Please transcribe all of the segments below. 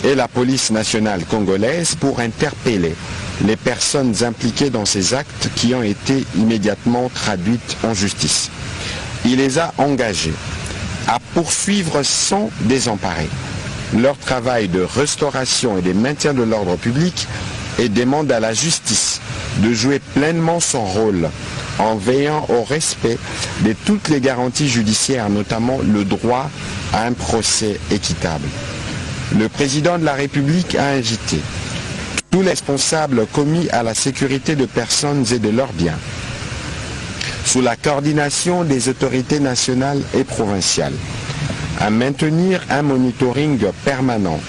et la police nationale congolaise pour interpeller les personnes impliquées dans ces actes qui ont été immédiatement traduites en justice. Il les a engagés à poursuivre sans désemparer leur travail de restauration et de maintien de l'ordre public et demande à la justice de jouer pleinement son rôle en veillant au respect de toutes les garanties judiciaires, notamment le droit à un procès équitable. Le président de la République a invité tous les responsables commis à la sécurité de personnes et de leurs biens, sous la coordination des autorités nationales et provinciales, à maintenir un monitoring permanent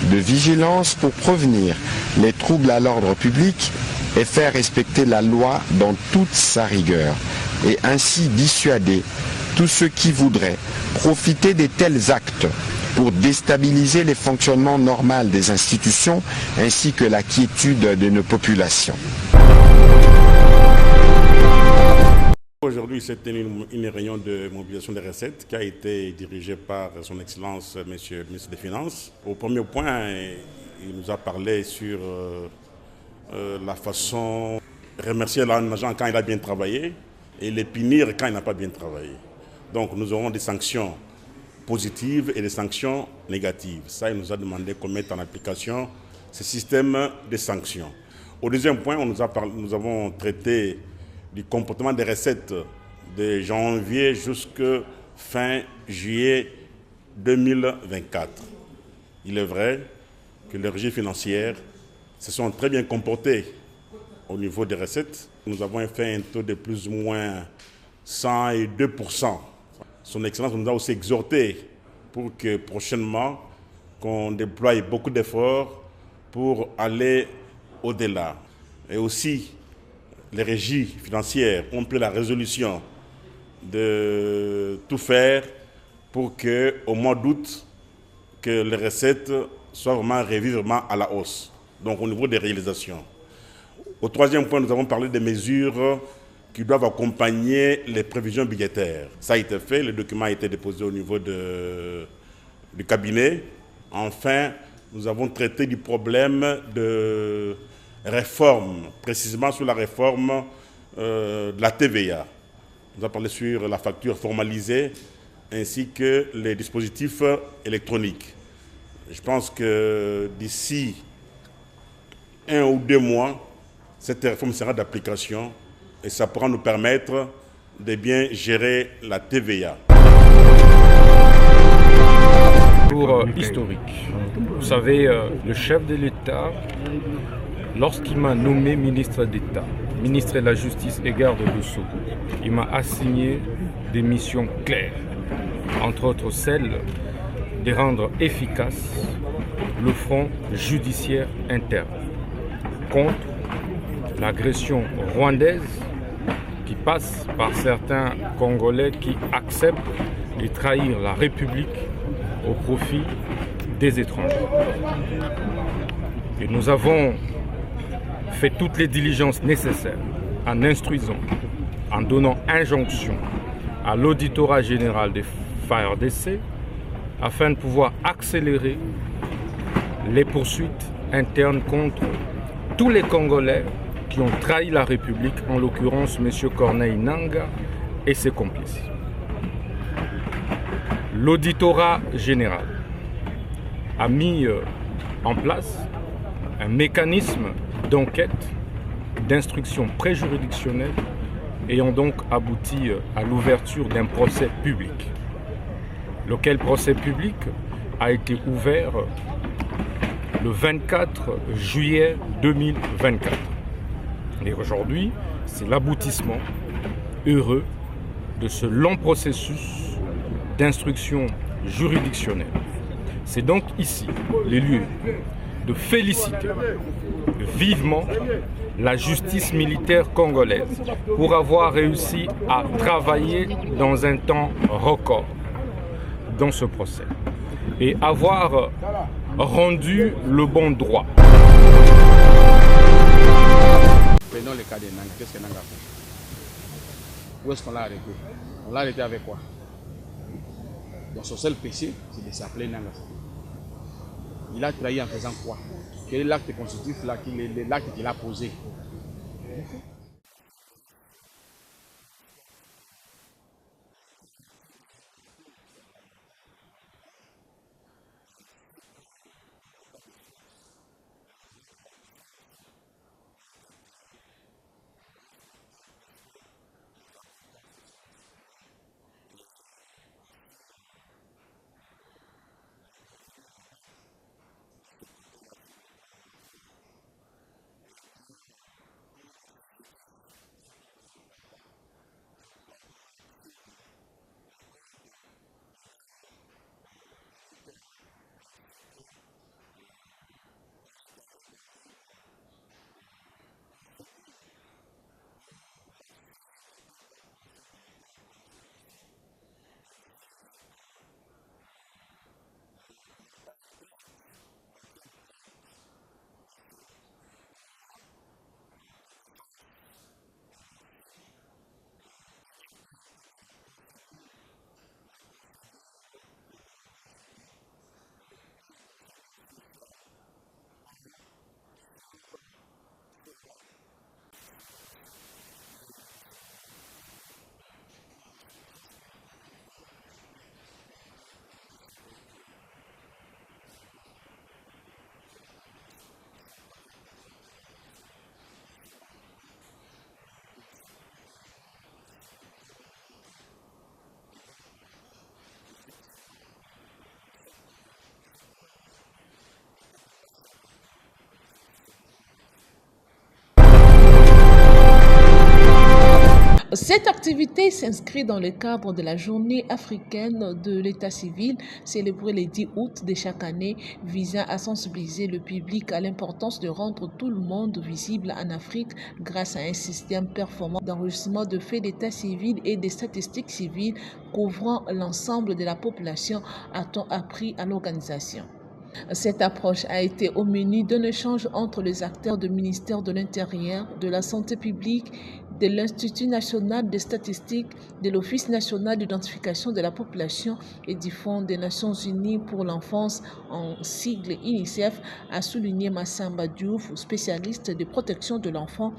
de vigilance pour prévenir les troubles à l'ordre public et faire respecter la loi dans toute sa rigueur, et ainsi dissuader tous ceux qui voudraient profiter de tels actes pour déstabiliser les fonctionnements normaux des institutions ainsi que la quiétude de nos populations. Aujourd'hui, c'était une réunion de mobilisation des recettes qui a été dirigée par son Excellence, Monsieur le ministre des Finances. Au premier point, il nous a parlé sur la façon de remercier un agent quand il a bien travaillé et les punir quand il n'a pas bien travaillé. Donc nous aurons des sanctions positives et des sanctions négatives. Ça, il nous a demandé qu'on mette en application ce système de sanctions. Au deuxième point, nous avons traité du comportement des recettes de janvier jusqu'à fin juillet 2024. Il est vrai que les régies financières se sont très bien comportées au niveau des recettes. Nous avons fait un taux de plus ou moins 102%. Son Excellence nous a aussi exhorté pour que prochainement, qu'on déploie beaucoup d'efforts pour aller au-delà. Et aussi, les régies financières ont pris la résolution de tout faire pour qu'au mois d'août, que les recettes soient vraiment revues à la hausse, donc au niveau des réalisations. Au troisième point, nous avons parlé des mesures qui doivent accompagner les prévisions budgétaires. Ça a été fait, le document a été déposé au niveau du cabinet. Enfin, nous avons traité du problème de réforme, précisément sur la réforme de la TVA. Nous avons parlé sur la facture formalisée ainsi que les dispositifs électroniques. Je pense que d'ici 1 ou 2 mois, cette réforme sera d'application et ça pourra nous permettre de bien gérer la TVA. Pour historique, vous savez, le chef de l'État, lorsqu'il m'a nommé ministre d'État, ministre de la Justice et garde de Sceaux, il m'a assigné des missions claires, entre autres celle de rendre efficace le front judiciaire interne contre l'agression rwandaise qui passe par certains Congolais qui acceptent de trahir la République au profit des étrangers. Et nous avons fait toutes les diligences nécessaires en instruisant, en donnant injonction à l'auditorat général des FARDC afin de pouvoir accélérer les poursuites internes contre tous les Congolais qui ont trahi la République, en l'occurrence M. Corneille Nangaa et ses complices. L'auditorat général a mis en place un mécanisme d'enquête, d'instruction préjuridictionnelle ayant donc abouti à l'ouverture d'un procès public. Lequel procès public a été ouvert le 24 juillet 2024. Et aujourd'hui, c'est l'aboutissement heureux de ce long processus d'instruction juridictionnelle. C'est donc ici les lieux de féliciter vivement la justice militaire congolaise pour avoir réussi à travailler dans un temps record dans ce procès et avoir rendu le bon droit. Prenons le cas de Nangaa. Qu'est-ce que Nangaa a fait? Où est-ce qu'on l'a arrêté? On l'a arrêté avec quoi? Donc son seul péché, c'est de s'appeler Nangaa. Il a trahi en faisant quoi? Quel est l'acte constitutif, l'acte qu'il a posé? Cette activité s'inscrit dans le cadre de la Journée africaine de l'état civil, célébrée le 10 août de chaque année, visant à sensibiliser le public à l'importance de rendre tout le monde visible en Afrique grâce à un système performant d'enregistrement de faits d'état civil et des statistiques civiles couvrant l'ensemble de la population, a-t-on appris à l'organisation. Cette approche a été au menu d'un échange entre les acteurs du ministère de l'Intérieur, de la Santé publique, de l'Institut national des statistiques, de l'Office national d'identification de la population et du Fonds des Nations unies pour l'enfance, en sigle UNICEF, a souligné Massamba Diouf, spécialiste de protection de l'enfant,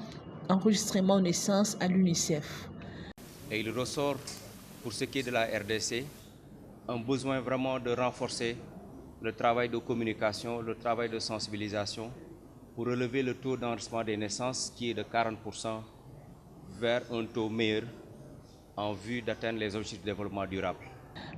enregistrement naissance à l'UNICEF. Et il ressort, pour ce qui est de la RDC, un besoin vraiment de renforcer le travail de communication, le travail de sensibilisation pour relever le taux d'enregistrement des naissances qui est de 40% vers un taux meilleur en vue d'atteindre les objectifs de développement durable.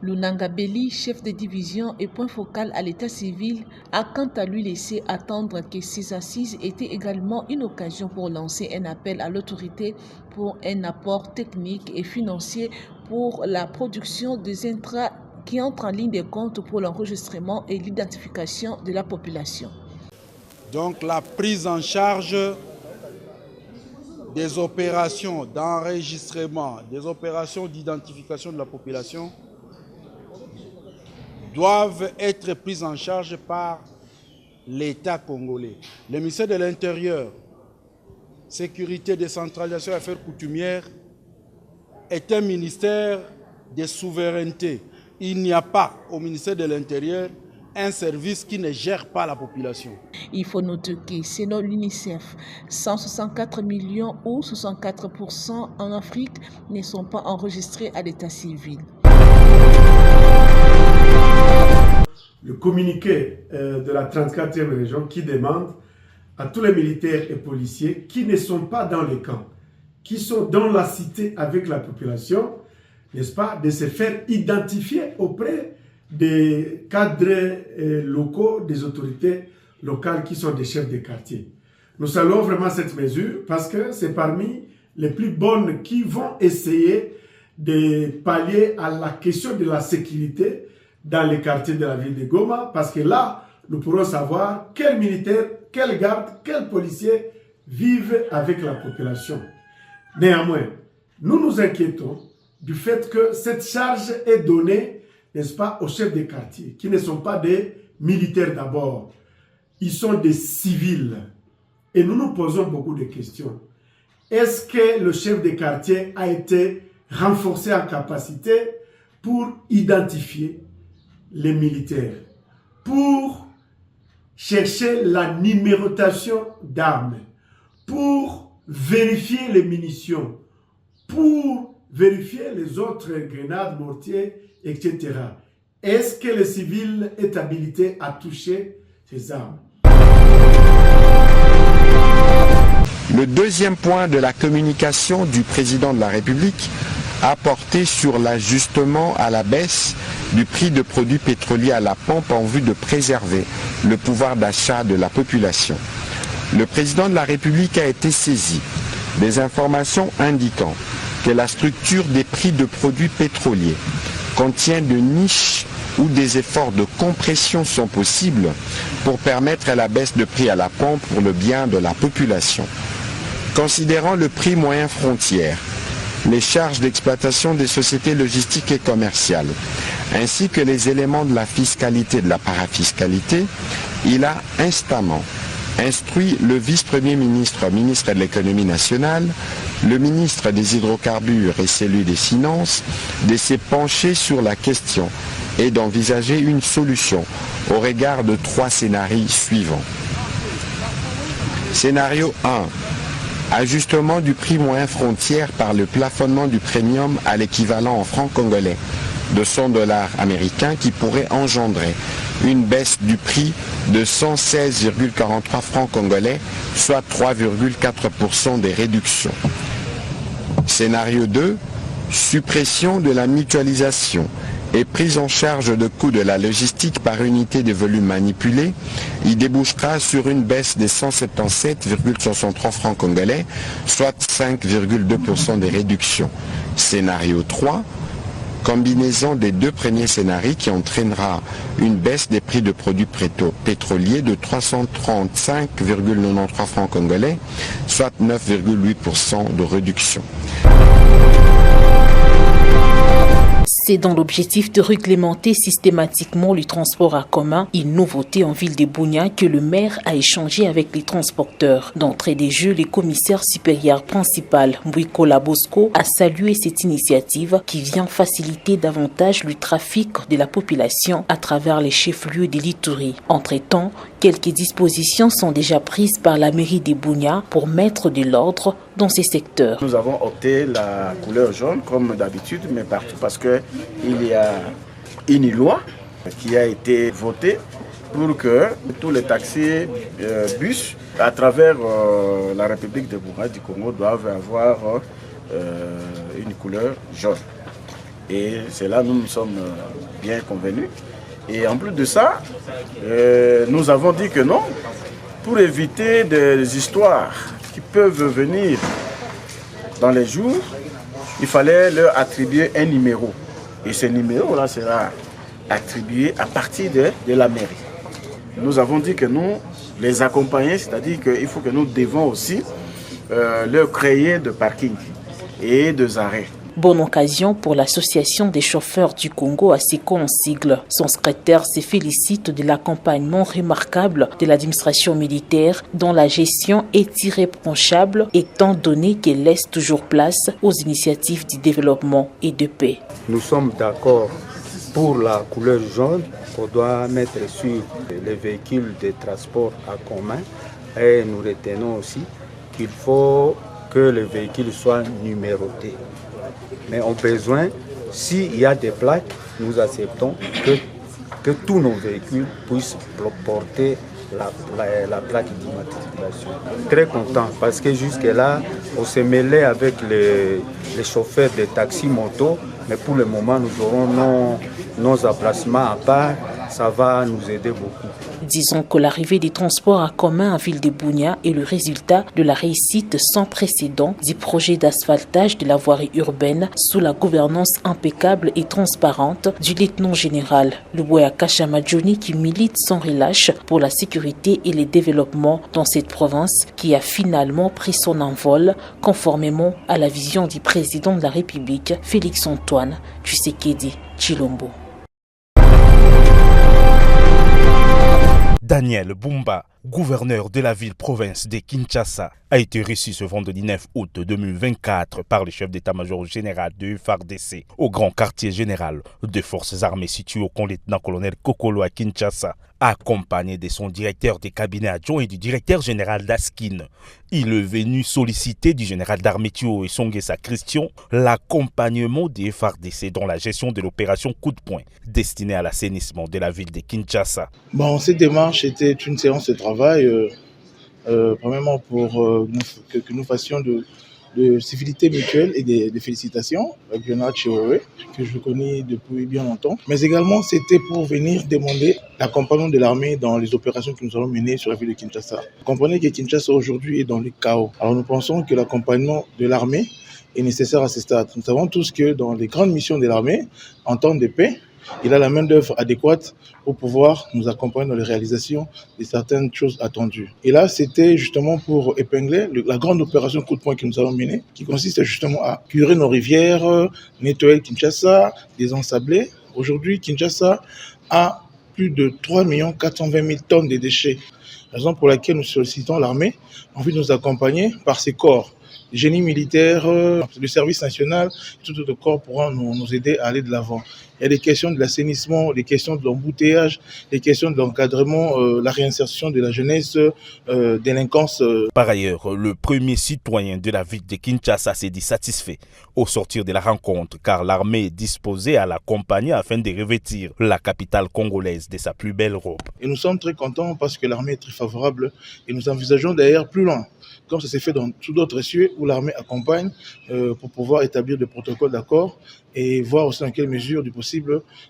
Lunanga Belli, chef de division et point focal à l'état civil, a quant à lui laissé attendre que ces assises étaient également une occasion pour lancer un appel à l'autorité pour un apport technique et financier pour la production des intrants qui entrent en ligne de compte pour l'enregistrement et l'identification de la population. Donc la prise en charge des opérations d'enregistrement, des opérations d'identification de la population doivent être prises en charge par l'État congolais. Le ministère de l'Intérieur, Sécurité, Décentralisation et Affaires coutumières est un ministère de souveraineté. Il n'y a pas au ministère de l'Intérieur un service qui ne gère pas la population. Il faut noter que selon l'UNICEF, 164 millions ou 64% en Afrique ne sont pas enregistrés à l'état civil. Le communiqué de la 34e région qui demande à tous les militaires et policiers qui ne sont pas dans les camps, qui sont dans la cité avec la population, n'est-ce pas, de se faire identifier auprès des cadres locaux, des autorités locales qui sont des chefs de quartier. Nous saluons vraiment cette mesure parce que c'est parmi les plus bonnes qui vont essayer de pallier à la question de la sécurité dans les quartiers de la ville de Goma, parce que là, nous pourrons savoir quels militaires, quels gardes, quels policiers vivent avec la population. Néanmoins, nous nous inquiétons du fait que cette charge est donnée, n'est-ce pas, aux chefs de quartier, qui ne sont pas des militaires d'abord. Ils sont des civils. Et nous nous posons beaucoup de questions. Est-ce que le chef de quartier a été renforcé en capacité pour identifier les militaires, pour chercher la numérotation d'armes, pour vérifier les munitions, pour vérifier les autres grenades, mortiers, etc. Est-ce que le civil est habilité à toucher ces armes? Le deuxième point de la communication du président de la République a porté sur l'ajustement à la baisse du prix de produits pétroliers à la pompe en vue de préserver le pouvoir d'achat de la population. Le président de la République a été saisi des informations indiquant que la structure des prix de produits pétroliers contient de niches où des efforts de compression sont possibles pour permettre la baisse de prix à la pompe pour le bien de la population. Considérant le prix moyen frontière, les charges d'exploitation des sociétés logistiques et commerciales, ainsi que les éléments de la fiscalité et de la parafiscalité, il a instamment instruit le vice-premier ministre, ministre de l'économie nationale, le ministre des hydrocarbures et celui des finances, de se pencher sur la question et d'envisager une solution au regard de 3 scénarios suivants. Scénario 1. Ajustement du prix moyen frontière par le plafonnement du premium à l'équivalent en francs congolais de 100 $ américains qui pourrait engendrer une baisse du prix de 116,43 francs congolais, soit 3,4% des réductions. Scénario 2. Suppression de la mutualisation et prise en charge de coûts de la logistique par unité de volume manipulé, il débouchera sur une baisse de 177,63 francs congolais, soit 5,2% des réductions. Scénario 3. Combinaison des 2 premiers scénarios qui entraînera une baisse des prix de produits pétroliers de 335,93 francs congolais, soit 9,8% de réduction. C'est dans l'objectif de réglementer systématiquement le transport en commun, une nouveauté en ville de Bunia, que le maire a échangé avec les transporteurs. D'entrée des jeux, le commissaire supérieur principal, Mbouikola Bosco, a salué cette initiative qui vient faciliter davantage le trafic de la population à travers les chefs-lieux de l'Ituri. Entre-temps, quelques dispositions sont déjà prises par la mairie de Bunia pour mettre de l'ordre dans ces secteurs. Nous avons opté la couleur jaune comme d'habitude, mais partout, parce qu'il y a une loi qui a été votée pour que tous les taxis bus à travers la République démocratique du Congo doivent avoir une couleur jaune. Et c'est là nous sommes bien convenus. Et en plus de ça, nous avons dit que non, pour éviter des histoires qui peuvent venir dans les jours, il fallait leur attribuer un numéro. Et ce numéro-là sera attribué à partir de la mairie. Nous avons dit que nous les accompagner, c'est-à-dire qu'il faut que nous devons aussi leur créer de parking et de arrêts. Bonne occasion pour l'association des chauffeurs du Congo, ASECO en sigle. Son secrétaire se félicite de l'accompagnement remarquable de l'administration militaire dont la gestion est irréprochable étant donné qu'elle laisse toujours place aux initiatives de développement et de paix. Nous sommes d'accord pour la couleur jaune qu'on doit mettre sur les véhicules de transport en commun et nous retenons aussi qu'il faut que les véhicules soient numérotés. Mais au besoin, s'il y a des plaques, nous acceptons que tous nos véhicules puissent porter la plaque d'immatriculation. Très content parce que jusque-là, on s'est mêlé avec les chauffeurs de taxis moto, mais pour le moment, nous aurons nos emplacements à part. Ça va nous aider beaucoup. Disons que l'arrivée des transports en commun en ville de Bunia est le résultat de la réussite sans précédent du projet d'asphaltage de la voirie urbaine sous la gouvernance impeccable et transparente du lieutenant-général Luboya Kashamadjoni qui milite sans relâche pour la sécurité et le développement dans cette province qui a finalement pris son envol conformément à la vision du président de la République, Félix Antoine Tshisekedi Tshilombo. Daniel Bumba, gouverneur de la ville-province de Kinshasa, a été reçu ce vendredi 9 août 2024 par le chef d'état-major général de FARDC au grand quartier général des forces armées situé au camp lieutenant-colonel Kokolo à Kinshasa. accompagné de son directeur des cabinets adjoints et du directeur général d'Askin. Il est venu solliciter du général d'armée Thio Esongesa Christian l'accompagnement des FARDC dans la gestion de l'opération Coup de poing destinée à l'assainissement de la ville de Kinshasa. Bon, cette démarche était une séance de travail, premièrement pour que nous fassions de civilité mutuelle et de félicitations avec le général Chiwewe, que je connais depuis bien longtemps. Mais également, c'était pour venir demander l'accompagnement de l'armée dans les opérations que nous allons mener sur la ville de Kinshasa. Vous comprenez que Kinshasa aujourd'hui est dans le chaos. Alors nous pensons que l'accompagnement de l'armée est nécessaire à ce stade. Nous savons tous que dans les grandes missions de l'armée, en temps de paix, il a la main-d'œuvre adéquate pour pouvoir nous accompagner dans les réalisations de certaines choses attendues. Et là, c'était justement pour épingler la grande opération Coup de poing que nous allons mener, qui consiste justement à curer nos rivières, nettoyer Kinshasa, désensabler. Aujourd'hui, Kinshasa a plus de 3 420 000 tonnes de déchets. Raison pour laquelle nous sollicitons l'armée en vue de nous accompagner par ses corps. Le génie militaire, le service national, tout autre corps pourront nous aider à aller de l'avant. Il y a des questions de l'assainissement, des questions de l'embouteillage, des questions de l'encadrement, la réinsertion de la jeunesse, délinquance. Par ailleurs, le premier citoyen de la ville de Kinshasa s'est dit satisfait au sortir de la rencontre car l'armée est disposée à l'accompagner afin de revêtir la capitale congolaise de sa plus belle robe. Et nous sommes très contents parce que l'armée est très favorable et nous envisageons d'ailleurs plus loin, comme ça s'est fait dans tous d'autres cieux où l'armée accompagne pour pouvoir établir des protocoles d'accord et voir aussi dans quelle mesure du possible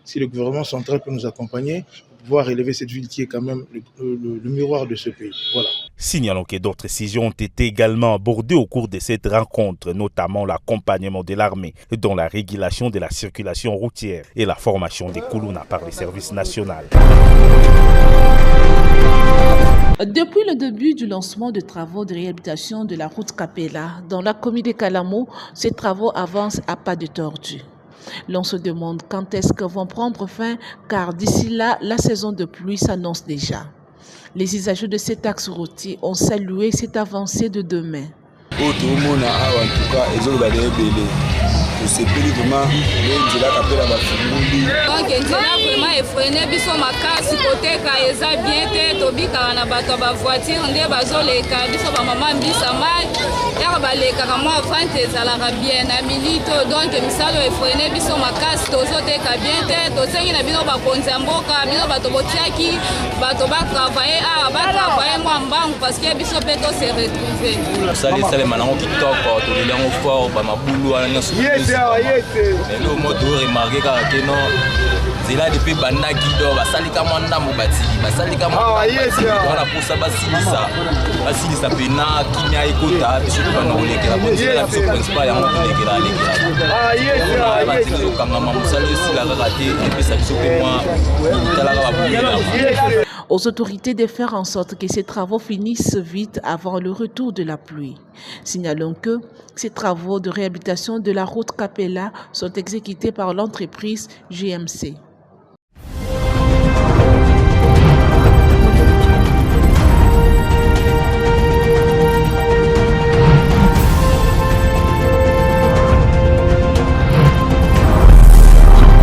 si le gouvernement central peut nous accompagner pour pouvoir élever cette ville qui est quand même le miroir de ce pays. Voilà. Signalons que d'autres sujets ont été également abordés au cours de cette rencontre, notamment l'accompagnement de l'armée dans la régulation de la circulation routière et la formation des Koulouna par les services nationaux. Depuis le début du lancement des travaux de réhabilitation de la route Capella dans la commune de Kalamo, ces travaux avancent à pas de tortue. L'on se demande quand est-ce qu'ils vont prendre fin, car d'ici là, la saison de pluie s'annonce déjà. Les usagers de cet axe routier ont salué cette avancée de demain. Donc nzela vraiment efrene biso makasi koteka eza bien te tobikaka na bato ba voiture nde bazoleka biso ba mama mbisa mai yaka balekaka mwa vente ezalaka bien na milito donc misalo efrene biso makasi tozoteka bien te tosengi na bino bakonzi ya mboka bino bato botiaki bato batravaye awa batravaye mwa mbangu parce que biso mpe tose retrouve salema nango kitoko tolilango fort bamabulu wana nyonso lelo moto remarqué kaka ke non zela depuis bandaki do basalika mwa ndambo batili basalika wana posa basilisa pena kimia ekota biso tobana kolekela bonzela biso principal yango kolekela alekela batili okangama mosala esila kaka te epesa biso mpe mwa talaka babungela. Aux autorités de faire en sorte que ces travaux finissent vite avant le retour de la pluie. Signalons que ces travaux de réhabilitation de la route Capella sont exécutés par l'entreprise GMC.